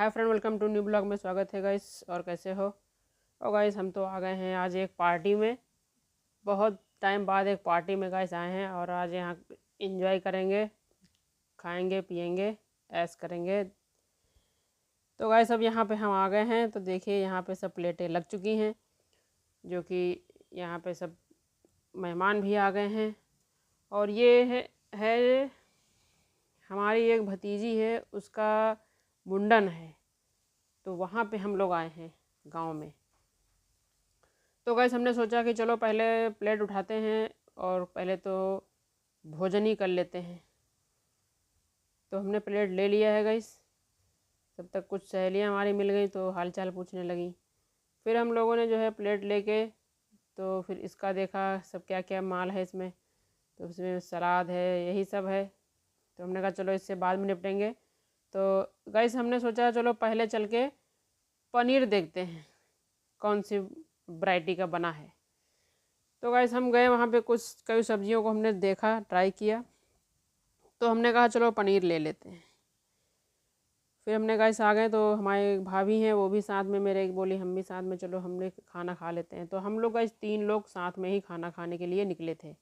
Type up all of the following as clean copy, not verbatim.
Hi friend, welcome to new blog में स्वागत है गाइस। और कैसे हो? और गाइस हम तो आ गए हैं आज एक पार्टी में। बहुत टाइम बाद एक पार्टी में गाइस आए हैं और आज यहाँ इंजॉय करेंगे, खाएंगे पिएंगे, ऐश करेंगे। तो गाइस अब यहाँ पे हम आ गए हैं तो देखिए यहाँ पे सब प्लेटें लग चुकी हैं, जो कि यहाँ पे सब मेहमान भी आ गए हैं। और ये है हमारी एक भतीजी है, उसका मुंडन है, तो वहाँ पे हम लोग आए हैं गांव में। तो गाइस हमने सोचा कि चलो पहले प्लेट उठाते हैं और पहले तो भोजन ही कर लेते हैं। तो हमने प्लेट ले लिया है गाइस। तब तक कुछ सहेलियाँ हमारी मिल गई तो हालचाल पूछने लगी। फिर हम लोगों ने जो है प्लेट लेके तो फिर इसका देखा सब क्या क्या माल है इसमें। तो इसमें सलाद है, यही सब है। तो हमने कहा चलो इससे बाद में निपटेंगे। तो गाइस हमने सोचा चलो पहले चल के पनीर देखते हैं कौन सी वैरायटी का बना है। तो गाइस हम गए वहाँ पे, कुछ कई सब्जियों को हमने देखा, ट्राई किया। तो हमने कहा चलो पनीर ले लेते हैं। फिर हमने गाइस आ गए तो हमारे भाभी हैं, वो भी साथ में, मेरे एक बोली हम भी साथ में चलो हमने खाना खा लेते हैं। तो हम लोग गाइस 3 लोग साथ में ही खाना खाने के लिए निकले थे।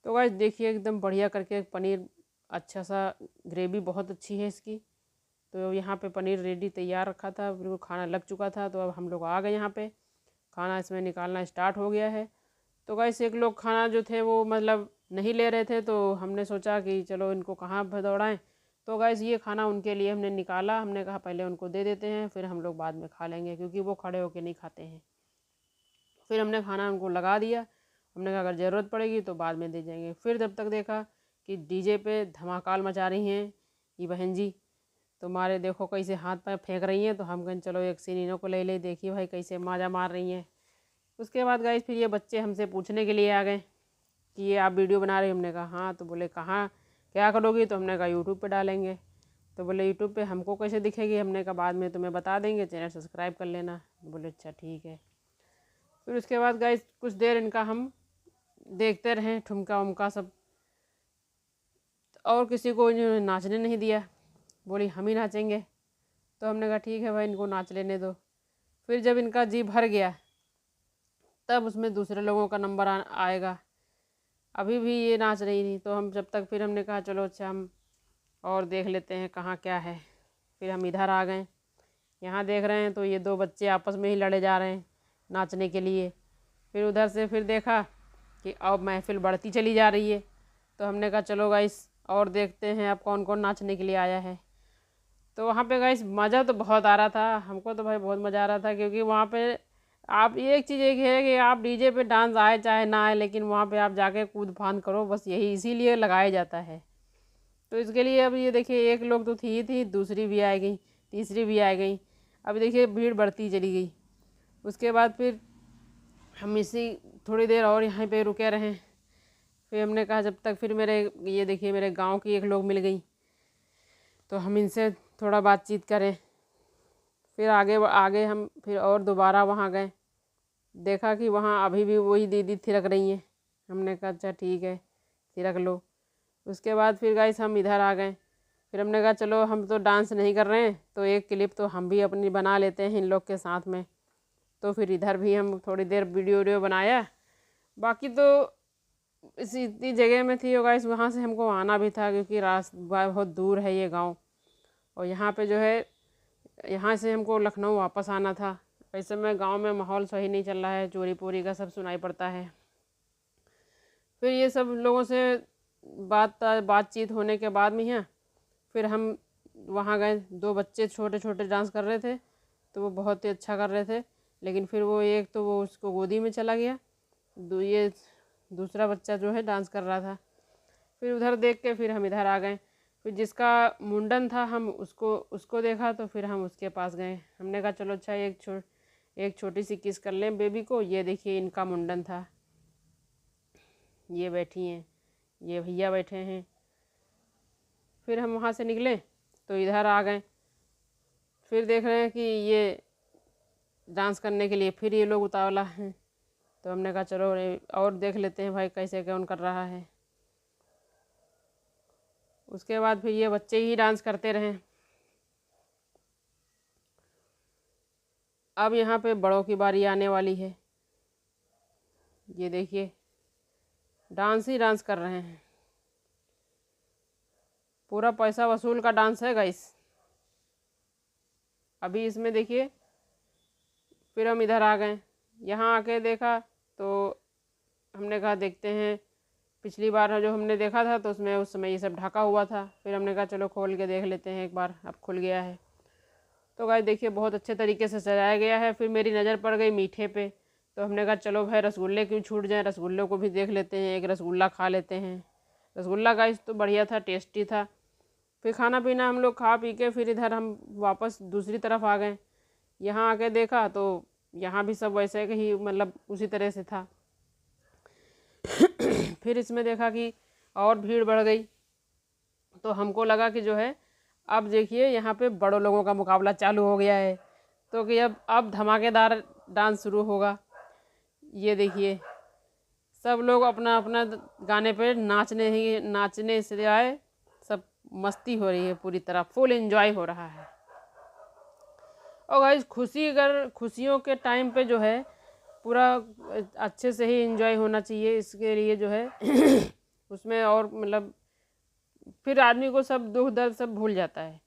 तो गाइस देखिए एकदम बढ़िया करके पनीर, अच्छा सा ग्रेवी बहुत अच्छी है इसकी। तो यहाँ पे पनीर रेडी तैयार रखा था, बिल्कुल खाना लग चुका था। तो अब हम लोग आ गए यहाँ पे, खाना इसमें निकालना स्टार्ट हो गया है। तो गाइस एक लोग खाना जो थे वो मतलब नहीं ले रहे थे, तो हमने सोचा कि चलो इनको कहाँ भदौड़ाएँ। तो गाइस ये खाना उनके लिए हमने निकाला। हमने कहा पहले उनको दे देते हैं, फिर हम लोग बाद में खा लेंगे, क्योंकि वो खड़े होके नहीं खाते हैं। फिर हमने खाना उनको लगा दिया। हमने कहा अगर ज़रूरत पड़ेगी तो बाद में दे जाएंगे। फिर जब तक देखा कि डीजे पे धमाकाल मचा रही हैं ये बहन जी। तो मारे देखो कैसे हाथ पैर फेंक रही हैं। तो हम कहें चलो एक सीन इन्हों को ले ले, देखिए भाई कैसे माजा मार रही हैं। उसके बाद गाइस फिर ये बच्चे हमसे पूछने के लिए आ गए कि ये आप वीडियो बना रहे हो? हमने कहा हाँ। तो बोले कहाँ क्या करोगी? तो हमने कहा यूट्यूब पे डालेंगे। तो बोले यूट्यूब पे हमको कैसे दिखेगी? हमने कहा बाद में तुम्हें बता देंगे, चैनल सब्सक्राइब कर लेना। बोले अच्छा ठीक है। फिर उसके बाद गाइस कुछ देर इनका हम देखते रहें, ठुमका उमका सब। और किसी को इन्होंने नाचने नहीं दिया, बोली हम ही नाचेंगे। तो हमने कहा ठीक है भाई, इनको नाच लेने दो। फिर जब इनका जी भर गया तब उसमें दूसरे लोगों का नंबर आएगा। अभी भी ये नाच रही थी। तो हम जब तक, फिर हमने कहा चलो अच्छा हम और देख लेते हैं कहाँ क्या है। फिर हम इधर आ गए। यहाँ देख रहे हैं तो ये 2 बच्चे आपस में ही लड़े जा रहे हैं नाचने के लिए। फिर उधर से फिर देखा कि अब महफिल बढ़ती चली जा रही है। तो हमने कहा चलो गाइस और देखते हैं अब कौन कौन नाचने के लिए आया है। तो वहाँ पे गाइस मज़ा तो बहुत आ रहा था, हमको तो भाई बहुत मज़ा आ रहा था। क्योंकि वहाँ पे आप, ये एक चीज़ एक है कि आप डीजे पे डांस आए चाहे ना आए, लेकिन वहाँ पे आप जाके कूद फान करो, बस यही इसीलिए लगाया जाता है। तो इसके लिए अब ये देखिए एक लोग तो थी ही थी, दूसरी भी आ गई, तीसरी भी आ गई। अब देखिए भीड़ बढ़ती चली गई। उसके बाद फिर हम इसी थोड़ी देर और यहाँ पे रुके रहें। फिर हमने कहा जब तक, फिर मेरे ये देखिए मेरे गांव की एक लोग मिल गई, तो हम इनसे थोड़ा बातचीत करें। फिर आगे आगे हम फिर और दोबारा वहाँ गए, देखा कि वहाँ अभी भी वही दीदी थिरक रही हैं। हमने कहा अच्छा ठीक है थिरक लो। उसके बाद फिर गाइस हम इधर आ गए। फिर हमने कहा चलो हम तो डांस नहीं कर रहे हैं, तो एक क्लिप तो हम भी अपनी बना लेते हैं इन लोग के साथ में। तो फिर इधर भी हम थोड़ी देर वीडियो बनाया। बाकी तो इसी इतनी जगह में थी और गाइस वहाँ से हमको आना भी था, क्योंकि रास्ता बहुत दूर है ये गांव। और यहाँ पे जो है, यहाँ से हमको लखनऊ वापस आना था। वैसे में गांव में माहौल सही नहीं चल रहा है, चोरी पोरी का सब सुनाई पड़ता है। फिर ये सब लोगों से बातचीत होने के बाद में है, फिर हम वहाँ गए। 2 बच्चे छोटे छोटे डांस कर रहे थे, तो वो बहुत ही अच्छा कर रहे थे। लेकिन फिर वो एक तो वो उसको गोदी में चला गया, ये दूसरा बच्चा जो है डांस कर रहा था। फिर उधर देख के फिर हम इधर आ गए। फिर जिसका मुंडन था हम उसको देखा, तो फिर हम उसके पास गए। हमने कहा चलो अच्छा एक छोटी सी किस कर लें बेबी को। ये देखिए इनका मुंडन था, ये बैठी हैं, ये भैया बैठे हैं। फिर हम वहाँ से निकले तो इधर आ गए। फिर देख रहे हैं कि ये डांस करने के लिए फिर ये लोग उतावला हैं। तो हमने कहा चलो और देख लेते हैं भाई कैसे कौन कर रहा है। उसके बाद फिर ये बच्चे ही डांस करते रहे। अब यहाँ पे बड़ों की बारी आने वाली है। ये देखिए डांस ही डांस कर रहे हैं, पूरा पैसा वसूल का डांस है गाइस। अभी इसमें देखिए फिर हम इधर आ गए, यहाँ आके देखा तो हमने कहा देखते हैं, पिछली बार जो हमने देखा था तो उसमें उस समय ये सब ढका हुआ था। फिर हमने कहा चलो खोल के देख लेते हैं एक बार, अब खुल गया है। तो गाइस देखिए बहुत अच्छे तरीके से सजाया गया है। फिर मेरी नज़र पड़ गई मीठे पे, तो हमने कहा चलो भाई रसगुल्ले क्यों छूट जाए, रसगुल्ले को भी देख लेते हैं, एक रसगुल्ला खा लेते हैं। रसगुल्ला गाइस तो बढ़िया था, टेस्टी था। फिर खाना पीना हम लोग खा पी के फिर इधर हम वापस दूसरी तरफ आ गए। यहाँ आके देखा तो यहाँ भी सब वैसे ही मतलब उसी तरह से था। फिर इसमें देखा कि और भीड़ बढ़ गई, तो हमको लगा कि जो है अब देखिए यहाँ पे बड़ों लोगों का मुकाबला चालू हो गया है, तो कि अब धमाकेदार डांस शुरू होगा। ये देखिए सब लोग अपना अपना गाने पे नाचने से आए, सब मस्ती हो रही है, पूरी तरह फुल एंजॉय हो रहा है। और गाइस खुशियों के टाइम पे जो है पूरा अच्छे से ही एंजॉय होना चाहिए, इसके लिए जो है उसमें और मतलब फिर आदमी को सब दुख दर्द सब भूल जाता है,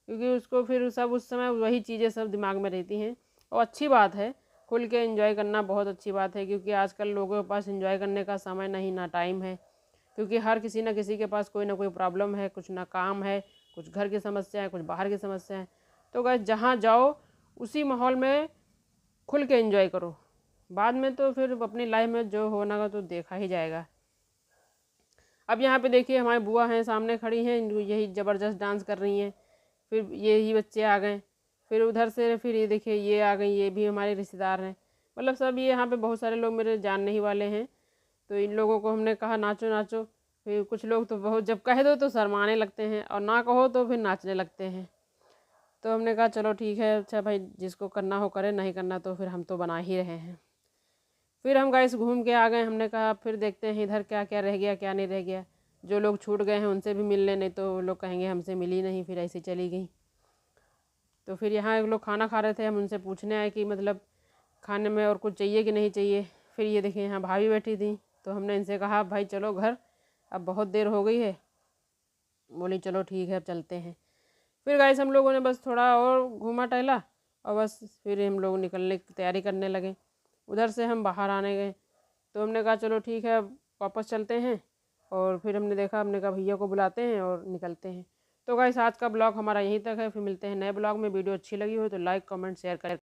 क्योंकि उसको फिर सब उस समय वही चीज़ें सब दिमाग में रहती हैं। और अच्छी बात है, खुल के एंजॉय करना बहुत अच्छी बात है, क्योंकि आजकल लोगों के पास एंजॉय करने का समय नहीं ना टाइम है, क्योंकि हर किसी न किसी के पास कोई ना कोई प्रॉब्लम है, कुछ ना काम है, कुछ घर की समस्या है, कुछ बाहर की समस्या है। तो गाइस जहाँ जाओ उसी माहौल में खुल के एंजॉय करो, बाद में तो फिर अपनी लाइफ में जो होना का तो देखा ही जाएगा। अब यहाँ पे देखिए हमारी बुआ हैं सामने खड़ी हैं, यही ज़बरदस्त डांस कर रही हैं। फिर यही बच्चे आ गए, फिर उधर से फिर ये देखिए ये आ गई, ये भी हमारे रिश्तेदार हैं, मतलब सब ये यहाँ पे बहुत सारे लोग मेरे जानने ही वाले हैं। तो इन लोगों को हमने कहा नाचो नाचो, फिर कुछ लोग तो बहुत जब कह दो तो शर्माने लगते हैं, और ना कहो तो फिर नाचने लगते हैं। तो हमने कहा चलो ठीक है, अच्छा भाई जिसको करना हो करे, नहीं करना तो फिर हम तो बना ही रहे हैं। फिर हम गाइस घूम के आ गए, हमने कहा फिर देखते हैं इधर क्या क्या रह गया क्या नहीं रह गया, जो लोग छूट गए हैं उनसे भी मिल लें, नहीं तो वो लोग कहेंगे हमसे मिली नहीं, फिर ऐसे चली गई। तो फिर यहाँ एक लोग खाना खा रहे थे, हम उनसे पूछने आए कि मतलब खाने में और कुछ चाहिए कि नहीं चाहिए। फिर ये देखिए यहाँ भाभी बैठी थी, तो हमने इनसे कहा भाई चलो घर, अब बहुत देर हो गई है। बोली चलो ठीक है अब चलते हैं। फिर गाइस हम लोगों ने बस थोड़ा और घूमा टहला, और बस फिर हम लोग निकलने की तैयारी करने लगे। उधर से हम बाहर आने गए, तो हमने कहा चलो ठीक है अब वापस चलते हैं। और फिर हमने कहा भैया को बुलाते हैं और निकलते हैं। तो गाइस आज का ब्लॉग हमारा यहीं तक है, फिर मिलते हैं नए ब्लॉग में। वीडियो अच्छी लगी हो तो लाइक कमेंट शेयर करें।